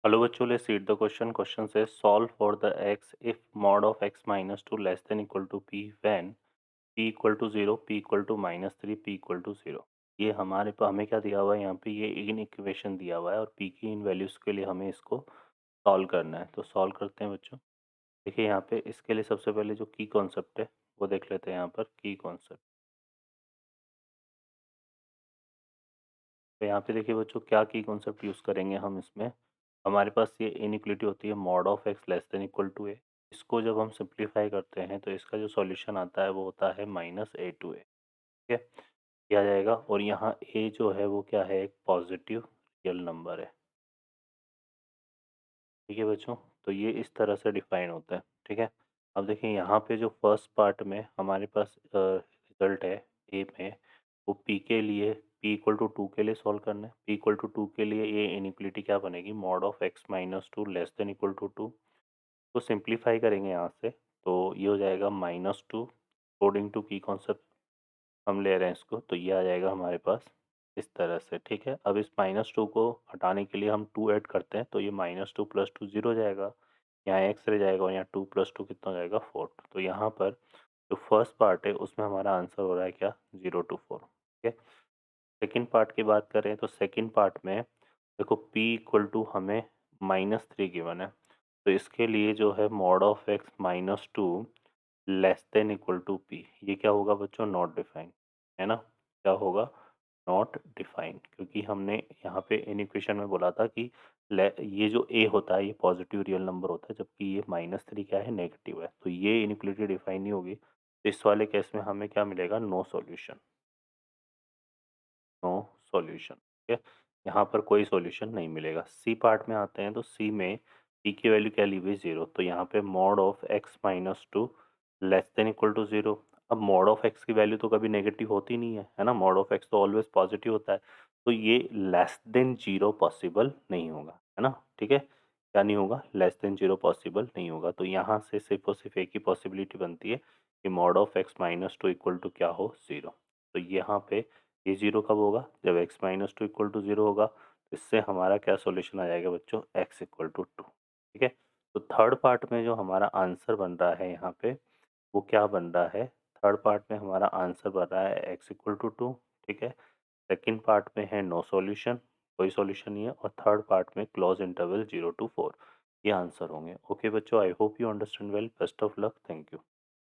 Hello बच्चों, let's read the question. Question says solve for the x if mod of x minus 2 less than equal to p when p equal to 0, p equal to minus 3, p equal to 0. ये हमारे पे हमें क्या दिया हुआ है यहाँ पे, ये इन इक्वेशन दिया हुआ है और p की इन वैल्यूज़ के लिए हमें इसको सॉल्व करना है। तो सॉल्व करते हैं बच्चों। देखिए यहाँ पे इसके लिए सबसे पहले जो की कॉन्सेप्ट है वो देख लेते हैं। यहाँ पर की कॉन्सेप्ट, तो यहाँ पे देखिए बच्चों क्या की कॉन्सेप्ट यूज़ करेंगे हम इसमें। हमारे पास ये इनइक्वालिटी होती है mod of x less than equal to a. इसको जब हम सिंप्लीफाई करते हैं तो इसका जो सॉल्यूशन आता है वो होता है माइनस ए टू ए। ठीक है, किया जाएगा। और यहाँ ए जो है वो क्या है, एक पॉजिटिव रियल नंबर है। ठीक है बच्चों, तो ये इस तरह से डिफाइन होता है। ठीक है, अब देखिए यहाँ पे जो फर्स्ट पार्ट में हमारे पास रिजल्ट है ए में, वो पी के लिए पी इक्वल टू टू के लिए सॉल्व करना है। पी इक्वल टू टू के लिए ये इनइक्वलिटी क्या बनेगी, mod of x minus two less than equal to two. तो सिंप्लीफाई करेंगे यहाँ से तो ये हो जाएगा माइनस टू। अकॉर्डिंग टू की कॉन्सेप्ट हम ले रहे हैं इसको, तो ये आ जाएगा हमारे पास इस तरह से। ठीक है, अब इस माइनस टू को हटाने के लिए हम टू ऐड करते हैं तो ये minus two plus two zero हो जाएगा। यहाँ एक्स रह जाएगा और यहाँ टू प्लस टू कितना हो जाएगा, फोर। तो यहाँ पर जो फर्स्ट पार्ट है उसमें हमारा आंसर हो रहा है क्या, जीरो टू फोर। ठीक है, सेकेंड पार्ट की बात करें तो सेकेंड पार्ट में देखो p इक्वल टू हमें माइनस थ्री गिवन है। तो इसके लिए जो है mod of x minus two less than equal to p, ये क्या होगा बच्चों, नॉट डिफाइन। है ना, क्या होगा, नॉट डिफाइन। क्योंकि हमने यहाँ पे इन इक्वेशन में बोला था कि ये जो a होता है ये पॉजिटिव रियल नंबर होता है, जबकि ये माइनस थ्री क्या है, नेगेटिव है। तो ये इनइक्वालिटी डिफाइन नहीं होगी। तो इस वाले केस में हमें क्या मिलेगा, नो सॉल्यूशन। No solution. ठीक है, यहाँ पर कोई सॉल्यूशन नहीं मिलेगा। सी पार्ट में आते हैं तो सी में पी की वैल्यू क्या ली हुई, जीरो। तो यहाँ पे mod of x minus two less than equal to zero. अब मॉड ऑफ एक्स की वैल्यू तो कभी नेगेटिव होती नहीं है ना, मॉड ऑफ एक्स तो ऑलवेज पॉजिटिव होता है। तो ये लेस देन जीरो पॉसिबल नहीं होगा, है ना। ठीक है, क्या नहीं होगा, लेस देन जीरो पॉसिबल नहीं होगा। तो यहाँ से सिर्फ और सिर्फ एक ही पॉसिबिलिटी बनती है कि mod of x minus two equal to क्या हो, जीरो। तो यहाँ पे ये जीरो कब होगा, जब x minus two equal to zero होगा। तो इससे हमारा क्या सॉल्यूशन आ जाएगा बच्चों, x इक्वल टू टू। ठीक है, तो थर्ड पार्ट में जो हमारा आंसर बन रहा है यहाँ पे, वो क्या बन रहा है, थर्ड पार्ट में हमारा आंसर बन रहा है x इक्वल टू टू। ठीक है, सेकेंड पार्ट में है नो सॉल्यूशन, कोई सॉल्यूशन नहीं है। और थर्ड पार्ट में close interval zero to four, ये आंसर होंगे। ओके बच्चों, I hope you understand well. Best of luck, thank you.